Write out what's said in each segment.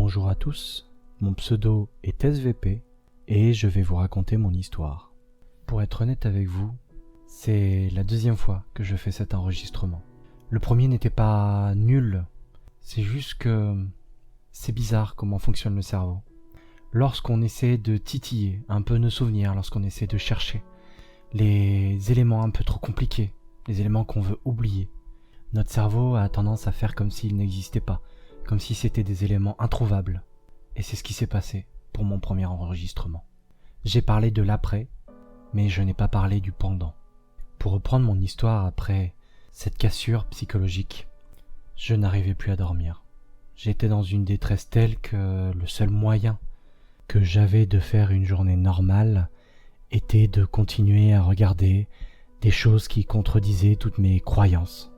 Bonjour à tous, mon pseudo est SVP et je vais vous raconter mon histoire. Pour être honnête avec vous, c'est la deuxième fois que je fais cet enregistrement. Le premier n'était pas nul, c'est juste que c'est bizarre comment fonctionne le cerveau. Lorsqu'on essaie de titiller un peu nos souvenirs, lorsqu'on essaie de chercher les éléments un peu trop compliqués, les éléments qu'on veut oublier, notre cerveau a tendance à faire comme s'ils n'existaient pas, comme si c'était des éléments introuvables. Et c'est ce qui s'est passé pour mon premier enregistrement. J'ai parlé de l'après, mais je n'ai pas parlé du pendant. Pour reprendre mon histoire après cette cassure psychologique, je n'arrivais plus à dormir. J'étais dans une détresse telle que le seul moyen que j'avais de faire une journée normale était de continuer à regarder des choses qui contredisaient toutes mes croyances.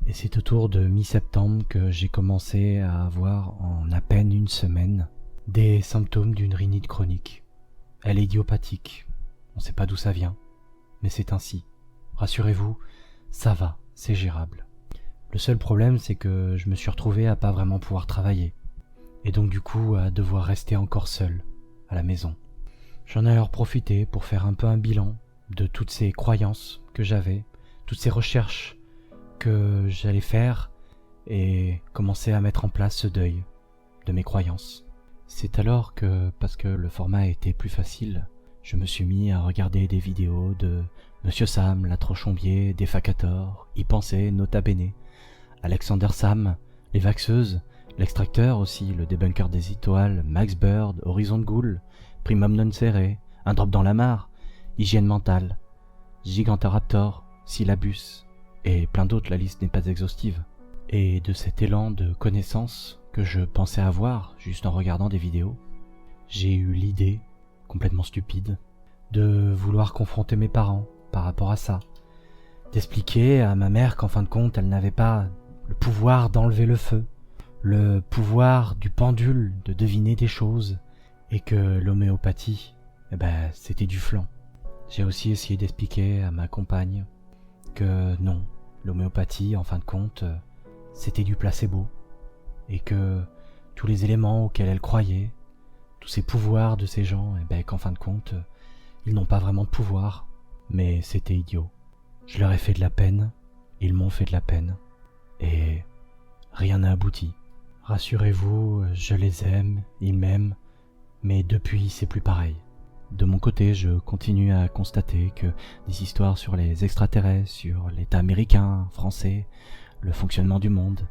Et c'est autour de mi-septembre que j'ai commencé à avoir en à peine une semaine des symptômes d'une rhinite chronique. Elle est idiopathique, on ne sait pas d'où ça vient, mais c'est ainsi. Rassurez-vous, ça va, c'est gérable. Le seul problème, c'est que je me suis retrouvé à pas vraiment pouvoir travailler, et donc du coup à devoir rester encore seul à la maison. J'en ai alors profité pour faire un peu un bilan de toutes ces croyances que j'avais, toutes ces recherches que j'allais faire et commencer à mettre en place ce deuil de mes croyances. C'est alors que, parce que le format était plus facile, je me suis mis à regarder des vidéos de Monsieur Sam, la Trochombier, Defacator, Y penser, Nota Bene, Alexander Sam, les Vaxeuses, l'extracteur aussi, le débunker des étoiles, Max Bird, Horizon de Ghoul, Primum non serré, Un drop dans la mare, Hygiène mentale, Gigantoraptor, Syllabus, et plein d'autres, la liste n'est pas exhaustive. Et de cet élan de connaissance que je pensais avoir juste en regardant des vidéos, j'ai eu l'idée, complètement stupide, de vouloir confronter mes parents par rapport à ça, d'expliquer à ma mère qu'en fin de compte elle n'avait pas le pouvoir d'enlever le feu, le pouvoir du pendule de deviner des choses, et que l'homéopathie, c'était du flan. J'ai aussi essayé d'expliquer à ma compagne que non, l'homéopathie, en fin de compte, c'était du placebo, et que tous les éléments auxquels elle croyait, tous ces pouvoirs de ces gens, qu'en fin de compte, ils n'ont pas vraiment de pouvoir, mais c'était idiot. Je leur ai fait de la peine, ils m'ont fait de la peine, et rien n'a abouti. Rassurez-vous, je les aime, ils m'aiment, mais depuis c'est plus pareil. De mon côté, je continue à constater que des histoires sur les extraterrestres, sur l'État américain, français, le fonctionnement du monde,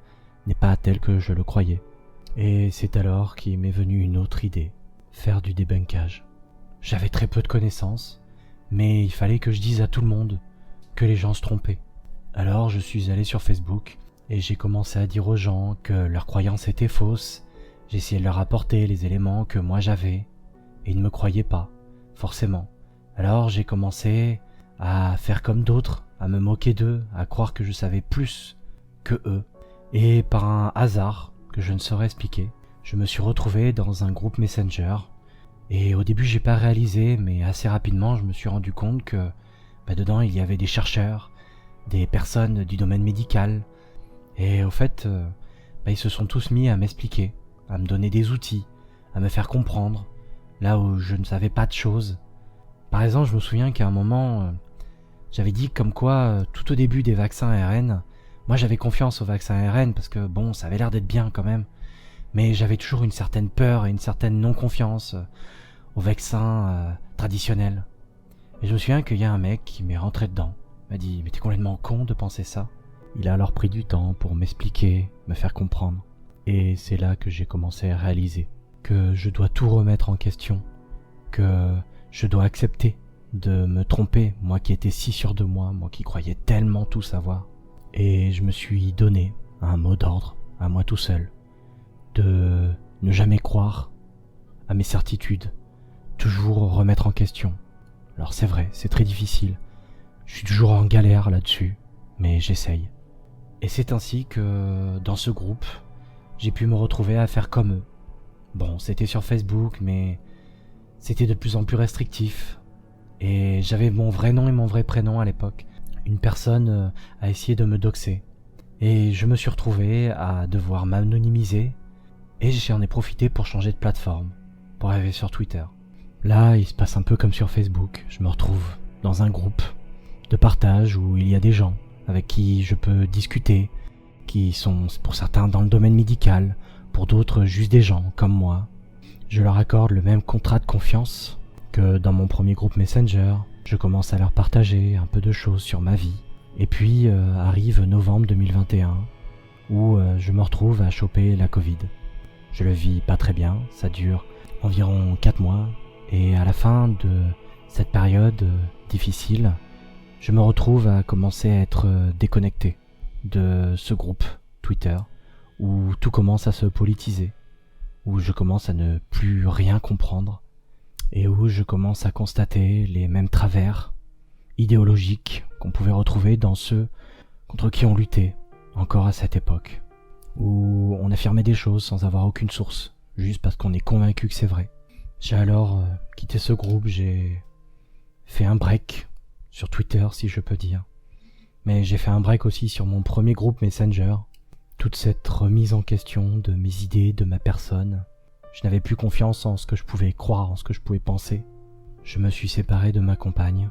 n'est pas tel que je le croyais. Et c'est alors qu'il m'est venu une autre idée, faire du débunkage. J'avais très peu de connaissances, mais il fallait que je dise à tout le monde que les gens se trompaient. Alors je suis allé sur Facebook et j'ai commencé à dire aux gens que leurs croyances étaient fausses. J'ai essayé de leur apporter les éléments que moi j'avais, et ils ne me croyaient pas. Forcément. Alors j'ai commencé à faire comme d'autres, à me moquer d'eux, à croire que je savais plus que eux. Et par un hasard que je ne saurais expliquer, je me suis retrouvé dans un groupe Messenger. Et au début j'ai pas réalisé, mais assez rapidement je me suis rendu compte que dedans il y avait des chercheurs, des personnes du domaine médical. Et au fait, ils se sont tous mis à m'expliquer, à me donner des outils, à me faire comprendre là où je ne savais pas de choses. Par exemple, je me souviens qu'à un moment, j'avais dit comme quoi, tout au début des vaccins ARN, moi j'avais confiance aux vaccins ARN parce que bon, ça avait l'air d'être bien quand même, mais j'avais toujours une certaine peur et une certaine non-confiance aux vaccins traditionnels. Et je me souviens qu'il y a un mec qui m'est rentré dedans, m'a dit « Mais t'es complètement con de penser ça ?» Il a alors pris du temps pour m'expliquer, me faire comprendre. Et c'est là que j'ai commencé à réaliser que je dois tout remettre en question, que je dois accepter de me tromper, moi qui étais si sûr de moi, moi qui croyais tellement tout savoir. Et je me suis donné un mot d'ordre, à moi tout seul, de ne jamais croire à mes certitudes, toujours remettre en question. Alors c'est vrai, c'est très difficile, je suis toujours en galère là-dessus, mais j'essaye. Et c'est ainsi que, dans ce groupe, j'ai pu me retrouver à faire comme eux. Bon, c'était sur Facebook, mais c'était de plus en plus restrictif. Et j'avais mon vrai nom et mon vrai prénom à l'époque. Une personne a essayé de me doxer. Et je me suis retrouvé à devoir m'anonymiser et j'en ai profité pour changer de plateforme, pour arriver sur Twitter. Là, il se passe un peu comme sur Facebook, je me retrouve dans un groupe de partage où il y a des gens avec qui je peux discuter, qui sont pour certains dans le domaine médical, pour d'autres juste des gens comme moi. Je leur accorde le même contrat de confiance que dans mon premier groupe Messenger. Je commence à leur partager un peu de choses sur ma vie. Et puis arrive novembre 2021 où je me retrouve à choper la Covid. Je le vis pas très bien, ça dure environ 4 mois. Et à la fin de cette période difficile, je me retrouve à commencer à être déconnecté de ce groupe Twitter où tout commence à se politiser, où je commence à ne plus rien comprendre et où je commence à constater les mêmes travers idéologiques qu'on pouvait retrouver dans ceux contre qui on luttait encore à cette époque, où on affirmait des choses sans avoir aucune source, juste parce qu'on est convaincu que c'est vrai. J'ai alors quitté ce groupe, j'ai fait un break sur Twitter si je peux dire, mais j'ai fait un break aussi sur mon premier groupe Messenger. Toute cette remise en question de mes idées, de ma personne, je n'avais plus confiance en ce que je pouvais croire, en ce que je pouvais penser. Je me suis séparé de ma compagne,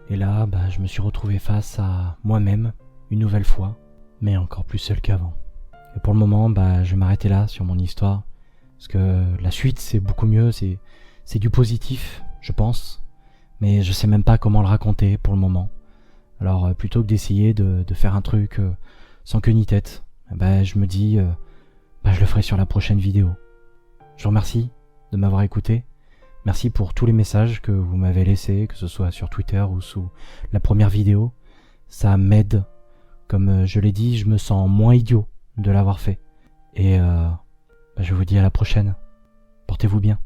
et là je me suis retrouvé face à moi-même, une nouvelle fois, mais encore plus seul qu'avant. Et pour le moment, je vais m'arrêter là sur mon histoire, parce que la suite c'est beaucoup mieux, c'est du positif, je pense, mais je sais même pas comment le raconter pour le moment. Alors plutôt que d'essayer de faire un truc sans queue ni tête, je me dis, je le ferai sur la prochaine vidéo. Je vous remercie de m'avoir écouté. Merci pour tous les messages que vous m'avez laissés, que ce soit sur Twitter ou sous la première vidéo. Ça m'aide. Comme je l'ai dit, je me sens moins idiot de l'avoir fait. Et je vous dis à la prochaine. Portez-vous bien.